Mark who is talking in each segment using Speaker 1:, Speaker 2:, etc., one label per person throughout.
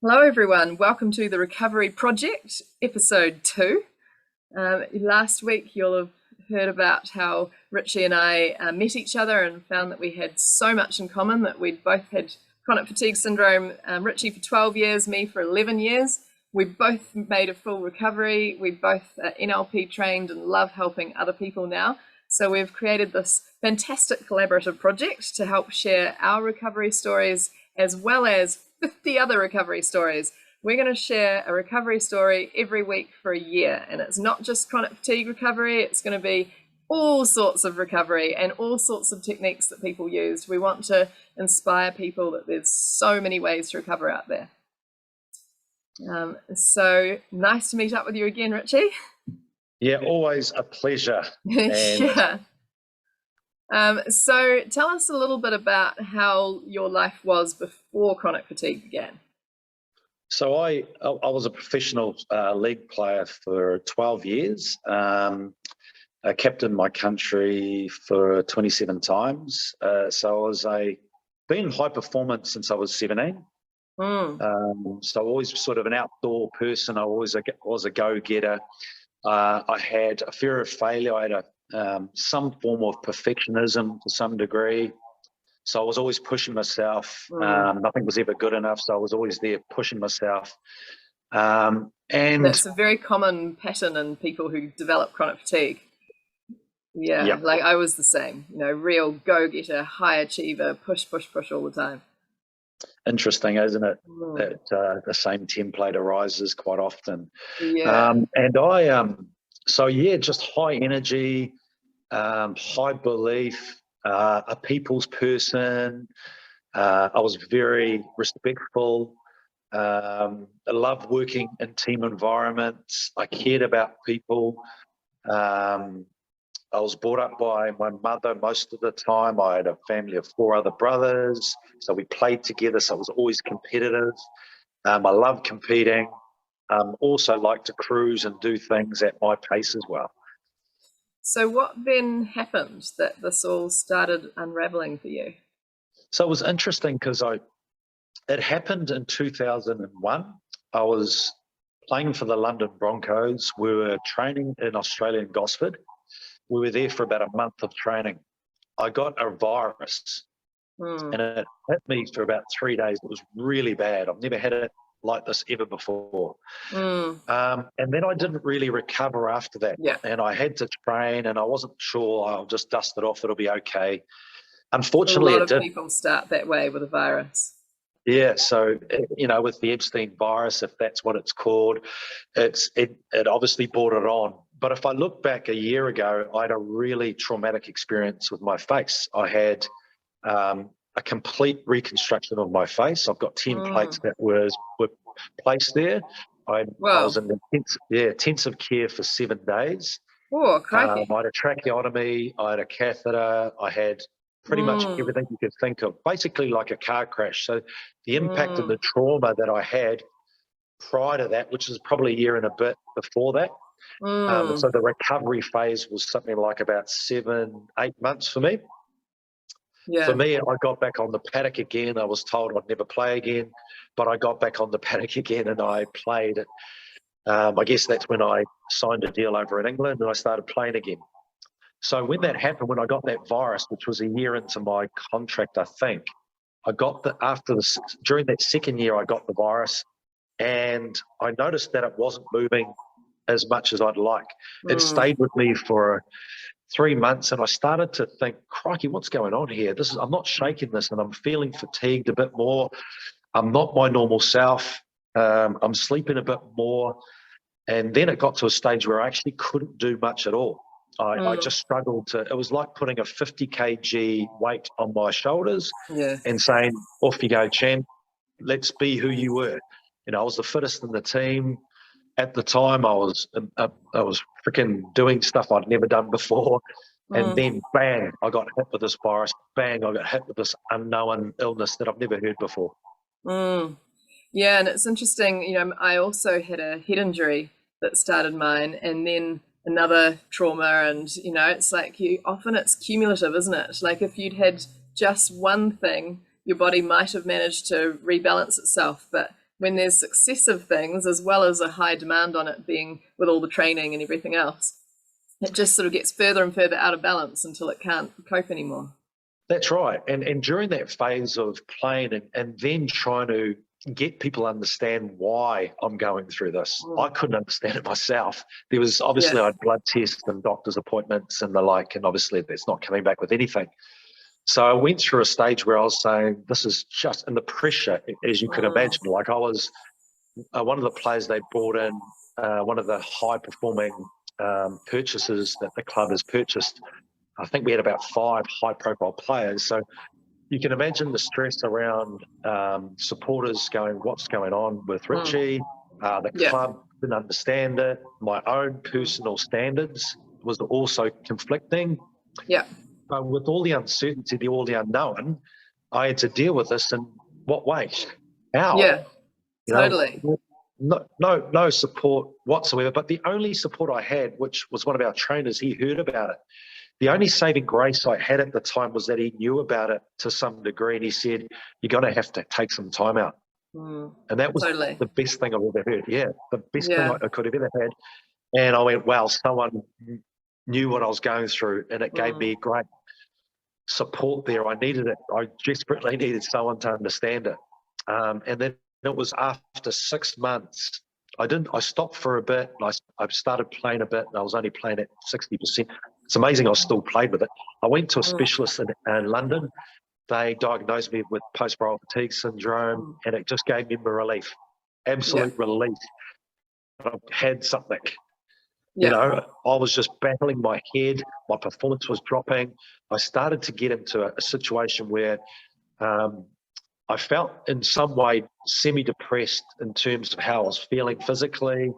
Speaker 1: Hello, everyone. Welcome to the Recovery Project, episode 2. Last week, you'll have heard about how Richie and I met each other and found that we had so much in common, that we'd both had chronic fatigue syndrome, Richie for 12 years, me for 11 years. We both made a full recovery. We both are NLP trained and love helping other people now. So we've created this fantastic collaborative project to help share our recovery stories as well as 50 other recovery stories. We're going to share a recovery story every week for a year, and it's not just chronic fatigue recovery. It's going to be all sorts of recovery and all sorts of techniques that people use. We want to inspire people that there's so many ways to recover out there. So nice to meet up with you again, Richie.
Speaker 2: Yeah, always a pleasure.
Speaker 1: Yeah. So tell us a little bit about how your life was before chronic fatigue began.
Speaker 2: So I was a professional league player for 12 years. I captained my country for 27 times. So I was been high performance since I was 17. So always sort of an outdoor person. I always was a go-getter. I had a fear of failure. I had some form of perfectionism to some degree. So I was always pushing myself. Nothing was ever good enough. So I was always there pushing myself. And
Speaker 1: that's a very common pattern in people who develop chronic fatigue. Yeah, yep. Like I was the same, real go-getter, high achiever, push all the time.
Speaker 2: Interesting, isn't it? That the same template arises quite often.
Speaker 1: Yeah.
Speaker 2: And I, so yeah, just high energy, high belief, a people's person. I was very respectful. I loved working in team environments. I cared about people. I was brought up by my mother most of the time. I had a family of 4 other brothers, so we played together, so I was always competitive. I loved competing. Also liked to cruise and do things at my pace as well.
Speaker 1: So what then happened that this all started unraveling for you?
Speaker 2: So it was interesting because it happened in 2001. I was playing for the London Broncos. We were training in Australia in Gosford. We were there for about a month of training. I got a virus and it hit me for about 3 days. It was really bad. I've never had it like this ever before. And then I didn't really recover after that.
Speaker 1: Yeah.
Speaker 2: And I had to train and I wasn't sure. I'll just dust it off. It'll be okay. Unfortunately,
Speaker 1: a lot of people start that way with a virus.
Speaker 2: Yeah, so with the Epstein virus, if that's what it's called, it obviously brought it on. But if I look back a year ago, I had a really traumatic experience with my face. I had a complete reconstruction of my face. I've got 10 plates that were placed there. I was in intensive care for 7 days.
Speaker 1: Oh, crikey.
Speaker 2: I had a tracheotomy. I had a catheter. I had pretty much everything you could think of, basically like a car crash. So the impact of the trauma that I had prior to that, which is probably a year and a bit before that. So the recovery phase was something like about 7-8 months for me.
Speaker 1: Yeah.
Speaker 2: For me, I got back on the paddock again. I was told I'd never play again, but I got back on the paddock again and I played it. I guess that's when I signed a deal over in England and I started playing again. So when that happened, when I got that virus, which was a year into my contract, I think, during that second year, I got the virus and I noticed that it wasn't moving as much as I'd like. It stayed with me for 3 months and I started to think, crikey, what's going on here? I'm not shaking this and I'm feeling fatigued a bit more. I'm not my normal self. I'm sleeping a bit more. And then it got to a stage where I actually couldn't do much at all. I just struggled it was like putting a 50 kg weight on my shoulders and saying, off you go, champ, let's be who you were. I was the fittest in the team. At the time, I was freaking doing stuff I'd never done before. And then, bang, I got hit with this virus. Bang, I got hit with this unknown illness that I've never heard before.
Speaker 1: Yeah, and it's interesting, I also had a head injury that started mine and then another trauma and, it's like often it's cumulative, isn't it? Like if you'd had just one thing, your body might have managed to rebalance itself, but when there's successive things as well as a high demand on it being with all the training and everything else, it just sort of gets further and further out of balance until it can't cope anymore.
Speaker 2: That's right. And during that phase of playing and then trying to get people to understand why I'm going through this, I couldn't understand it myself. There was obviously I had blood tests and doctor's appointments and the like, and obviously it's not coming back with anything. So I went through a stage where I was saying, this is just, and the pressure, as you can imagine, like I was one of the players they brought in, one of the high-performing purchases that the club has purchased. I think we had about 5 high-profile players. So you can imagine the stress around supporters going, what's going on with Richie? The club didn't understand it. My own personal standards was also conflicting.
Speaker 1: Yeah.
Speaker 2: But with all the uncertainty, all the unknown, I had to deal with this in what way? How?
Speaker 1: Yeah,
Speaker 2: you
Speaker 1: totally.
Speaker 2: No support whatsoever. But the only support I had, which was one of our trainers, he heard about it. The only saving grace I had at the time was that he knew about it to some degree, and he said, you're going to have to take some time out. And that was the best thing I've ever heard. Yeah, the best thing I could have ever had. And I went, wow, someone knew what I was going through, and it gave me great support there. I needed it. I desperately needed someone to understand it. And then it was after 6 months, I stopped for a bit. I started playing a bit, and I was only playing at 60%. It's amazing I still played with it. I went to a specialist in London. They diagnosed me with post-viral fatigue syndrome, and it just gave me relief, absolute relief. I had something. You know, I was just battling my head. My performance was dropping. I started to get into a situation where I felt in some way semi-depressed in terms of how I was feeling physically.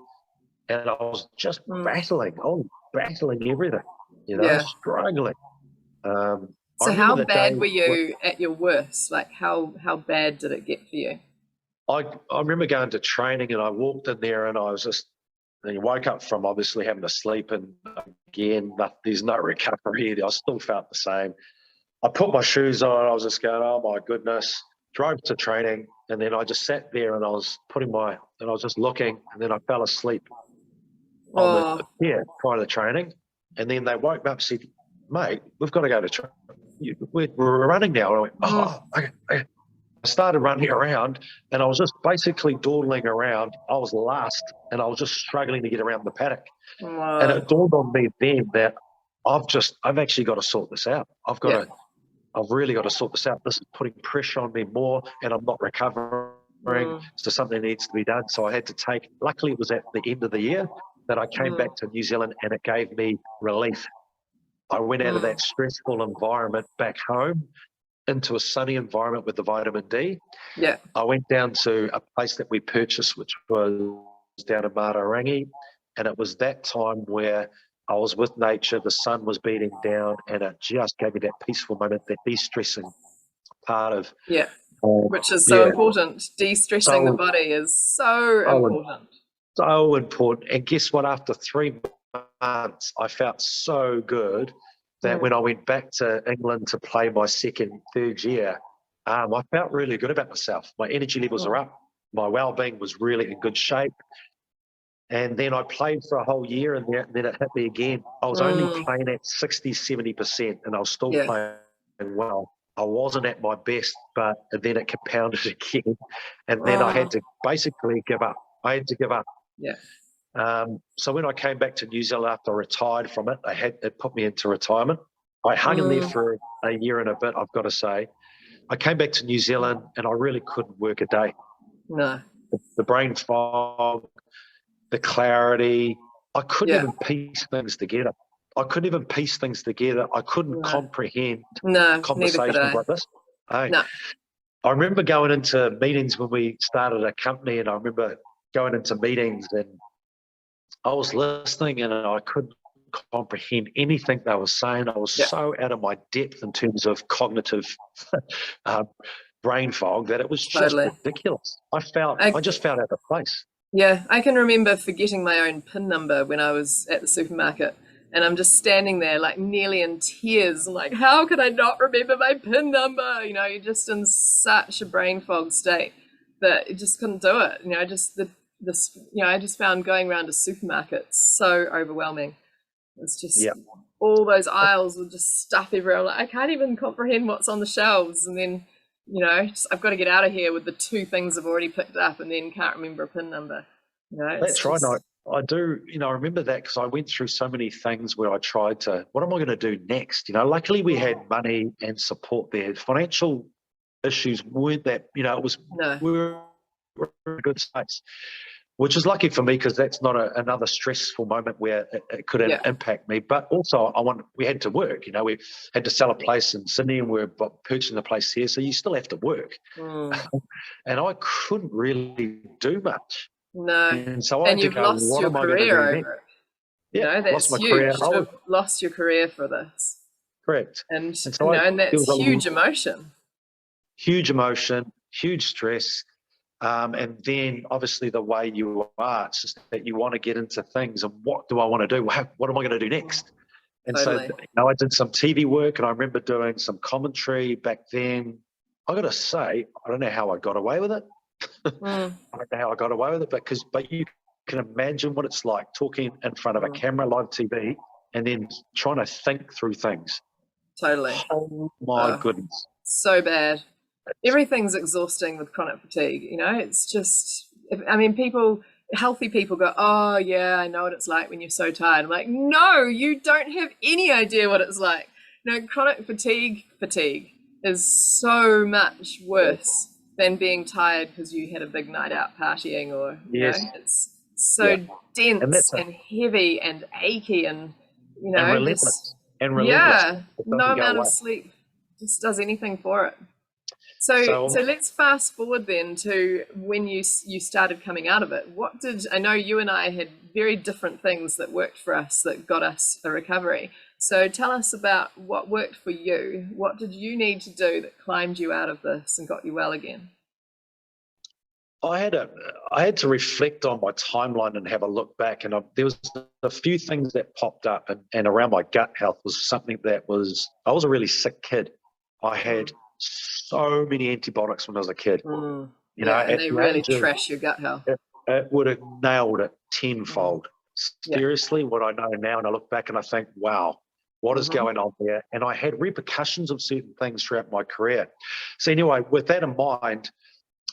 Speaker 2: And I was just battling. I was battling everything, struggling.
Speaker 1: So how bad were you at your worst? Like how bad did it get for you?
Speaker 2: I remember going to training, and I walked in there, and I was just, and you woke up from obviously having to sleep, and again, there's no recovery. I still felt the same. I put my shoes on. I was just going, oh my goodness. Drove to training, and then I just sat there, and I was just looking, and then I fell asleep on the chair prior to training. And then they woke me up and said, mate, we've got to go to training. We're running now. And I went, okay. I started running around, and I was just basically dawdling around. I was last, and I was just struggling to get around the paddock. And it dawned on me then that I've actually got to sort this out. I've really got to sort this out. This is putting pressure on me more, and I'm not recovering. So something needs to be done. So I had to luckily it was at the end of the year that I came back to New Zealand, and it gave me relief. I went out of that stressful environment back home into a sunny environment with the vitamin D.
Speaker 1: Yeah.
Speaker 2: I went down to a place that we purchased, which was down in Matarangi, and it was that time where I was with nature, the sun was beating down, and it just gave me that peaceful moment, that de-stressing part of...
Speaker 1: which is so important. De-stressing the body is so important.
Speaker 2: So important. And guess what? After 3 months, I felt so good that when I went back to England to play my third year, I felt really good about myself. My energy levels are up. My well-being was really in good shape. And then I played for a whole year, and then it hit me again. I was only playing at 60, 70%, and I was still playing well. I wasn't at my best, but then it compounded again. And then I had to basically give up. So when I came back to New Zealand after I retired from it, it put me into retirement. I hung in there for a year and a bit, I've got to say. I came back to New Zealand, and I really couldn't work a day.
Speaker 1: No.
Speaker 2: The brain fog, the clarity, I couldn't even piece things together. I couldn't comprehend conversations like this.
Speaker 1: No.
Speaker 2: I remember going into meetings when we started a company, and I remember going into meetings, and I was listening, and I couldn't comprehend anything they were saying. I was so out of my depth in terms of cognitive brain fog that it was just ridiculous. I just felt out of place.
Speaker 1: Yeah, I can remember forgetting my own PIN number when I was at the supermarket, and I'm just standing there like nearly in tears. I'm like, how could I not remember my PIN number? You know, you're just in such a brain fog state that it just couldn't do it. Just I just found going around to supermarkets so overwhelming. It's just all those aisles with just stuff everywhere. Like, I can't even comprehend what's on the shelves. And then, I've got to get out of here with the 2 things I've already picked up and then can't remember a PIN number.
Speaker 2: That's right. I do, I remember that because I went through so many things where I tried to, what am I going to do next? Luckily we had money and support there. Financial issues weren't that, it was, we were in a good space, which is lucky for me because that's not another stressful moment where it could impact me. But also we had to work, we had to sell a place in Sydney and we're purchasing a place here. So you still have to work. And I couldn't really do much.
Speaker 1: No.
Speaker 2: And so I had to go, what am I going to do next?
Speaker 1: That's
Speaker 2: lost my
Speaker 1: huge
Speaker 2: career.
Speaker 1: to have lost your career for this.
Speaker 2: Correct.
Speaker 1: And that's huge emotion.
Speaker 2: Huge emotion, huge stress. And then obviously the way you are, it's just that you want to get into things and what do I want to do? What am I going to do next? And
Speaker 1: totally.
Speaker 2: So, I did some TV work and I remember doing some commentary back then. I got to say, I don't know how I got away with it. I don't know how I got away with it, but you can imagine what it's like talking in front of a camera, live TV, and then trying to think through things.
Speaker 1: Totally.
Speaker 2: Oh my goodness.
Speaker 1: So bad. Everything's exhausting with chronic fatigue. It's just, healthy people go, oh yeah, I know what it's like when you're so tired. I'm like, no, you don't have any idea what it's like. Chronic fatigue is so much worse than being tired because you had a big night out partying or, it's so dense and heavy and achy and,
Speaker 2: and relentless.
Speaker 1: Yeah, no amount of sleep just does anything for it. So let's fast forward then to when you started coming out of it. I know you and I had very different things that worked for us that got us a recovery. So tell us about what worked for you. What did you need to do that climbed you out of this and got you well again?
Speaker 2: I had to reflect on my timeline and have a look back, and there was a few things that popped up, and around my gut health was something I was a really sick kid. I had so many antibiotics when I was a kid.
Speaker 1: And they really trash your gut health.
Speaker 2: It would have nailed it tenfold. Seriously, what I know now, and I look back and I think, wow, what is going on there? And I had repercussions of certain things throughout my career. So anyway, with that in mind,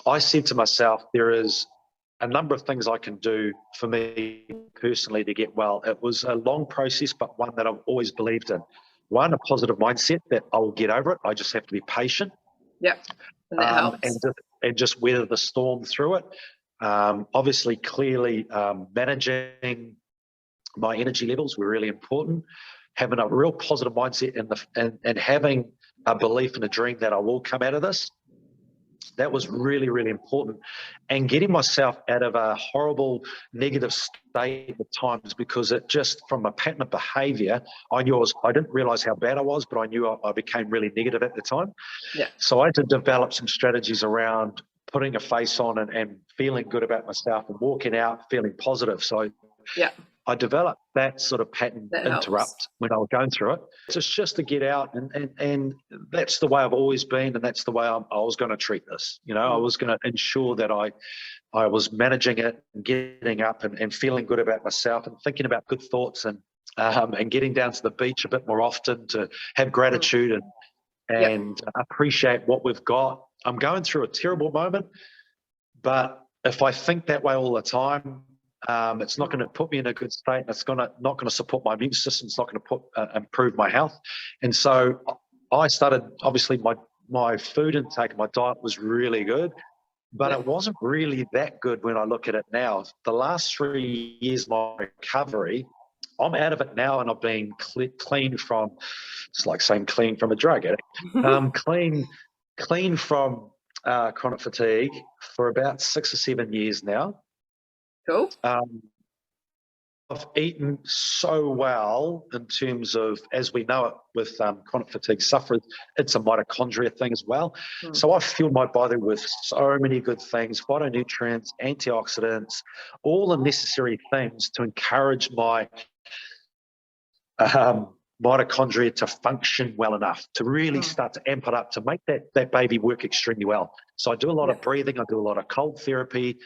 Speaker 2: I said to myself, there is a number of things I can do for me personally to get well. It was a long process, but one that I've always believed in. One, a positive mindset that I will get over it. I just have to be patient.
Speaker 1: Yep, and that helps.
Speaker 2: And just weather the storm through it. Obviously, clearly, managing my energy levels were really important. Having a real positive mindset and having a belief and a dream that I will come out of this. That was really, really important. And getting myself out of a horrible negative state at times, because it just, from a pattern of behavior, I didn't realize how bad I was, but I knew I became really negative at the time.
Speaker 1: Yeah.
Speaker 2: So I had to develop some strategies around putting a face on and feeling good about myself and walking out feeling positive. So I developed that sort of pattern interrupt when I was going through it. It's just to get out, and that's the way I've always been, and that's the way I was going to treat this. I was going to ensure that I was managing it and getting up and feeling good about myself and thinking about good thoughts and getting down to the beach a bit more often to have gratitude and appreciate what we've got. I'm going through a terrible moment, but if I think that way all the time, it's not going to put me in a good state, and it's not going to support my immune system. It's not going to improve my health. And so I started, obviously my food intake, my diet was really good, but it wasn't really that good when I look at it now. The last 3 years, my recovery, I'm out of it now, and I've been clean from, it's like saying clean from a drug addict, clean from chronic fatigue for about 6 or 7 years now.
Speaker 1: Cool.
Speaker 2: I've eaten so well in terms of, as we know it with chronic fatigue sufferers, it's a mitochondria thing as well. So I've filled my body with so many good things, phytonutrients, antioxidants, all the necessary things to encourage my mitochondria to function well enough, to really start to amp it up, to make that baby work extremely well. So I do a lot of breathing, I do a lot of cold therapy.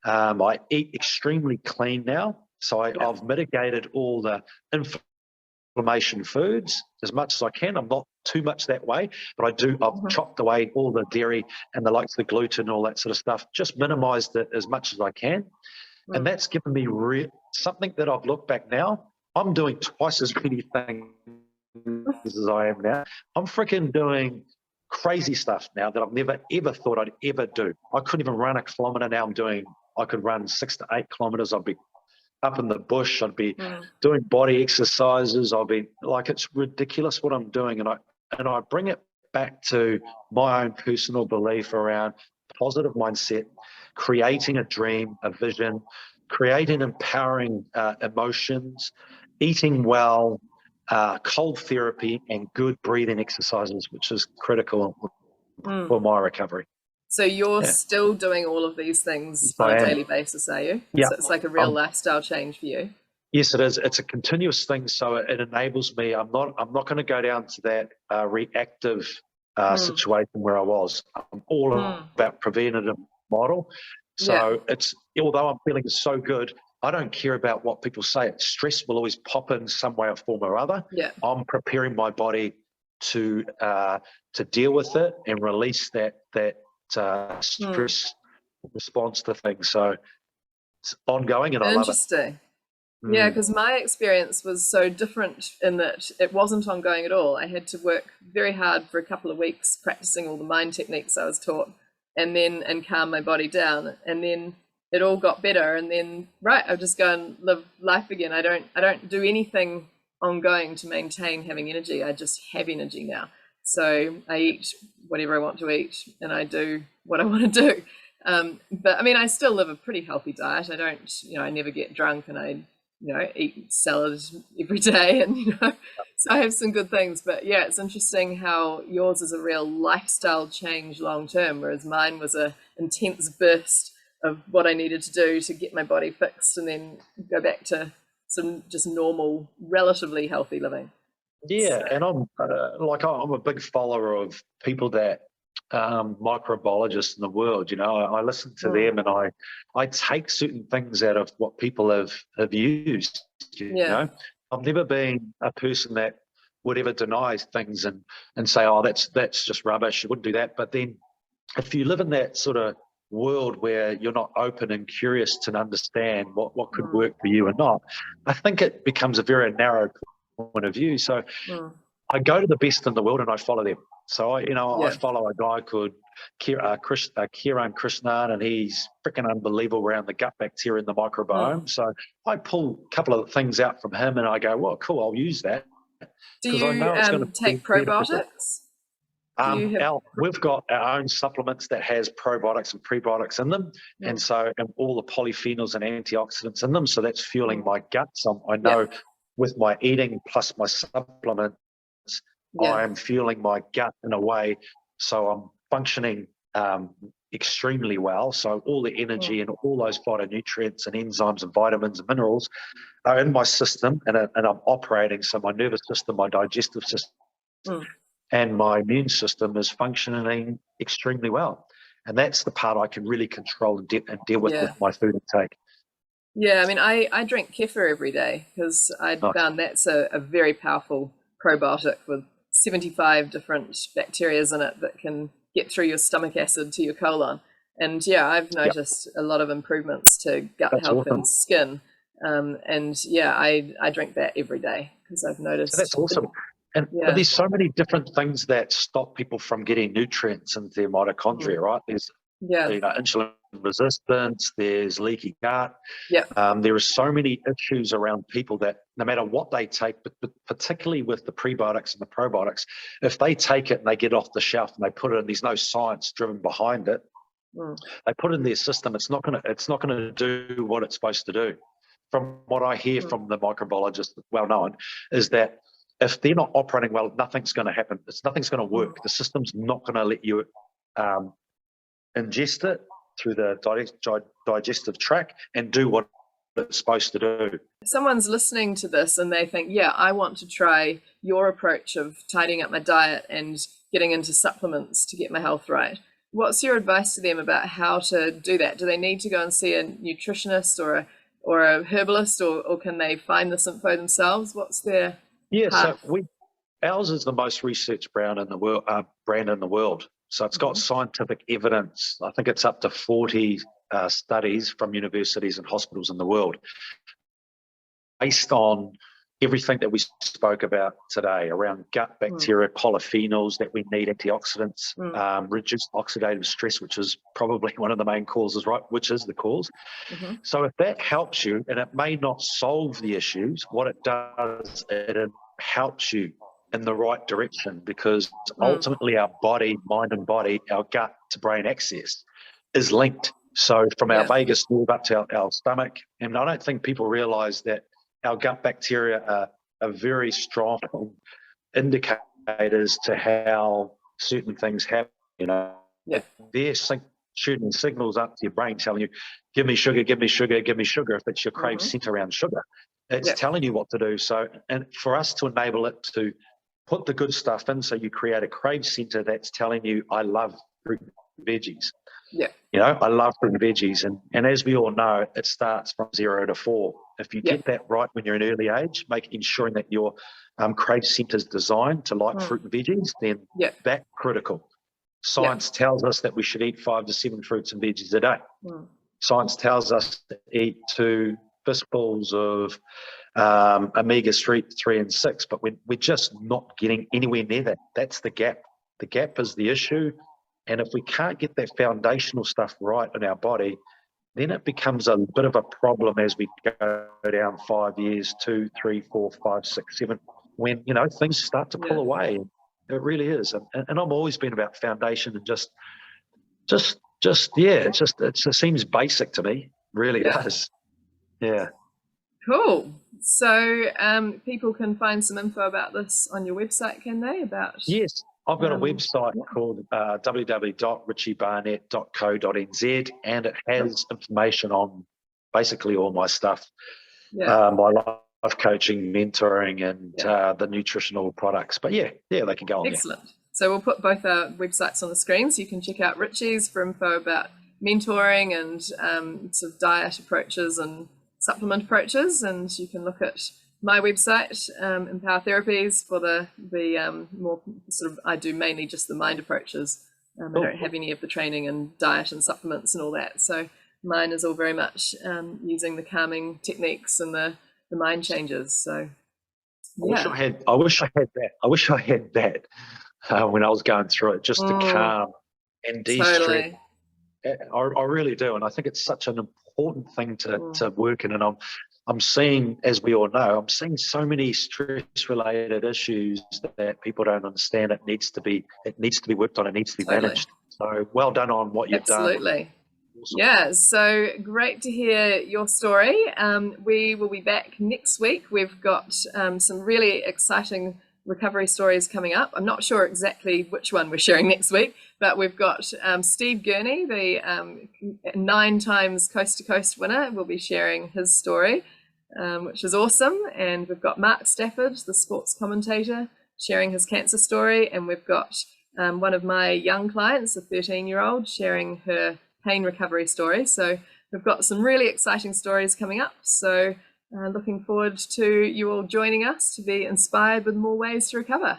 Speaker 2: I eat extremely clean now. So I've mitigated all the inflammation foods as much as I can. I'm not too much that way, but I've chopped away all the dairy and the likes of the gluten and all that sort of stuff, just minimized it as much as I can. And that's given me something that I've looked back now. I'm doing twice as many things as I am now. I'm freaking doing crazy stuff now that I've never, ever thought I'd ever do. I couldn't even run a kilometre now. I could run 6 to 8 kilometres. I'd be up in the bush. I'd be doing body exercises. I'll be like, it's ridiculous what I'm doing. And I bring it back to my own personal belief around positive mindset, creating a dream, a vision, creating empowering emotions, eating well, cold therapy, and good breathing exercises, which is critical for my recovery.
Speaker 1: So you're still doing all of these things on a daily basis, are you?
Speaker 2: Yeah.
Speaker 1: So it's like a real lifestyle change for you.
Speaker 2: Yes, it is. It's a continuous thing, so it enables me. I'm not going to go down to that reactive situation where I was. I'm all about preventative model. So it's, although I'm feeling so good, I don't care about what people say. Stress will always pop in some way or form or other.
Speaker 1: Yeah.
Speaker 2: I'm preparing my body to deal with it and release that stress response to things. So it's ongoing, and I love it.
Speaker 1: Interesting. Yeah, because my experience was so different in that it wasn't ongoing at all. I had to work very hard for a couple of weeks practicing all the mind techniques I was taught, and calm my body down, and then it all got better, and then I'll just go and live life again. I don't do anything ongoing to maintain having energy. I just have energy now. So I eat whatever I want to eat, and I do what I want to do. But I mean, I still live a pretty healthy diet. I don't, I never get drunk, and I eat salad every day, and so I have some good things. But yeah, it's interesting how yours is a real lifestyle change long term, whereas mine was a intense burst of what I needed to do to get my body fixed and then go back to some just normal, relatively healthy living.
Speaker 2: Yeah, and I'm a big follower of people that microbiologists in the world. I listen to them, and I take certain things out of what people have used. I've never been a person that would ever deny things and say, oh, that's just rubbish, you wouldn't do that. But then if you live in that sort of world where you're not open and curious to understand what could work for you or not, I think it becomes a very narrow point of view. So I go to the best in the world and I follow them. So I follow a guy called Kiran Krishnan, and he's freaking unbelievable around the gut bacteria and the microbiome. So I pull a couple of things out from him, and I go, well, cool, I'll use that.
Speaker 1: Do you take probiotics?
Speaker 2: We've got our own supplements that has probiotics and prebiotics in them, and all the polyphenols and antioxidants in them. So that's fueling my gut. So I know with my eating plus my supplements, I am fueling my gut in a way, so I'm functioning extremely well. So all the energy and all those phytonutrients and enzymes and vitamins and minerals are in my system, and I'm operating. So my nervous system, my digestive system, and my immune system is functioning extremely well. And that's the part I can really control and deal with my food intake.
Speaker 1: Yeah, I mean, I drink kefir every day because I found that's a very powerful probiotic with 75 different bacteria in it that can get through your stomach acid to your colon. And I've noticed a lot of improvements to gut health and skin. I drink that every day because I've noticed.
Speaker 2: That's awesome. But there's so many different things that stop people from getting nutrients into their mitochondria, right? There's insulin resistance, there's leaky gut. There are so many issues around people that no matter what they take, but particularly with the prebiotics and the probiotics, if they take it and they get off the shelf and they put it in, there's no science driven behind it. They put it in their system, it's not gonna do what it's supposed to do. From what I hear from the microbiologists, well known, is that if they're not operating well, nothing's going to happen. Nothing's going to work. The system's not going to let you ingest it through the digestive tract and do what it's supposed to do.
Speaker 1: If someone's listening to this and they think, yeah, I want to try your approach of tidying up my diet and getting into supplements to get my health right, what's your advice to them about how to do that? Do they need to go and see a nutritionist or a herbalist, or can they find this info themselves? What's their path?
Speaker 2: So ours is the most researched brand in the world. So it's got scientific evidence. I think it's up to 40 studies from universities and hospitals in the world, based on everything that we spoke about today around gut bacteria, polyphenols that we need, antioxidants, reduce oxidative stress, which is probably one of the main causes, right? Which is the cause. So if that helps you, and it may not solve the issues, what it does, it helps you in the right direction, because ultimately our body, mind and body, our gut to brain axis is linked. So from our vagus nerve up to our stomach, and I don't think people realize that our gut bacteria are very strong indicators to how certain things happen. They're shooting signals up to your brain telling you, give me sugar, give me sugar, give me sugar. If it's your crave center around sugar, it's telling you what to do. So, and for us to enable it to put the good stuff in, so you create a crave center that's telling you, I love fruit and veggies. I love fruit and veggies. And as we all know, it starts from 0 to 4. If you get that right when you're in early age, ensuring that your crave center is designed to like fruit and veggies, then that's critical. Science tells us that we should eat 5 to 7 fruits and veggies a day. Science tells us to eat 2 fistfuls of omega-3 and 6, but we're just not getting anywhere near that. That's the gap. The gap is the issue. And if we can't get that foundational stuff right in our body, then it becomes a bit of a problem as we go down 5 years, 2, 3, 4, 5, 6, 7, when, things start to pull away. It really is. And I've always been about foundation and it seems basic to me. Really does. Yeah.
Speaker 1: Cool. So people can find some info about this on your website, can they?
Speaker 2: Yes. I've got a website called www.richiebarnett.co.nz, and it has information on basically all my stuff, my life coaching, mentoring, and the nutritional products. But they can go on there.
Speaker 1: Excellent. So we'll put both our websites on the screen, so you can check out Richies for info about mentoring and sort of diet approaches and supplement approaches, and you can look at my website, Empower Therapies, for the more sort of, I do mainly just the mind approaches. I don't have any of the training and diet and supplements and all that. So mine is all very much using the calming techniques and the mind changes. So
Speaker 2: I wish I had that when I was going through it, just to calm and de-stress.
Speaker 1: Totally.
Speaker 2: I really do, and I think it's such an important thing to work in. And I'm seeing, as we all know, I'm seeing so many stress-related issues that people don't understand. It needs to be worked on. It needs to be managed. So well done on what you've done.
Speaker 1: Absolutely. Awesome. Yeah, so great to hear your story. We will be back next week. We've got some really exciting recovery stories coming up. I'm not sure exactly which one we're sharing next week, but we've got Steve Gurney, the 9 times Coast to Coast winner, will be sharing his story, which is awesome. And we've got Mark Stafford, the sports commentator, sharing his cancer story. And we've got one of my young clients, a 13-year-old, sharing her pain recovery story. So we've got some really exciting stories coming up. So looking forward to you all joining us to be inspired with more ways to recover.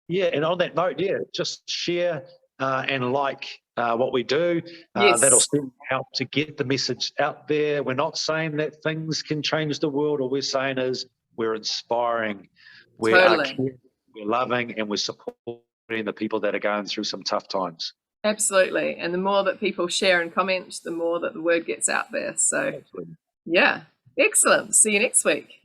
Speaker 2: Yeah, and on that note, just share and like what we do. That'll still help to get the message out there. We're not saying that things can change the world. All we're saying is we're inspiring, we are caring, we're loving, and we're supporting the people that are going through some tough times.
Speaker 1: Absolutely. And the more that people share and comment, the more that the word gets out there. So, excellent. See you next week.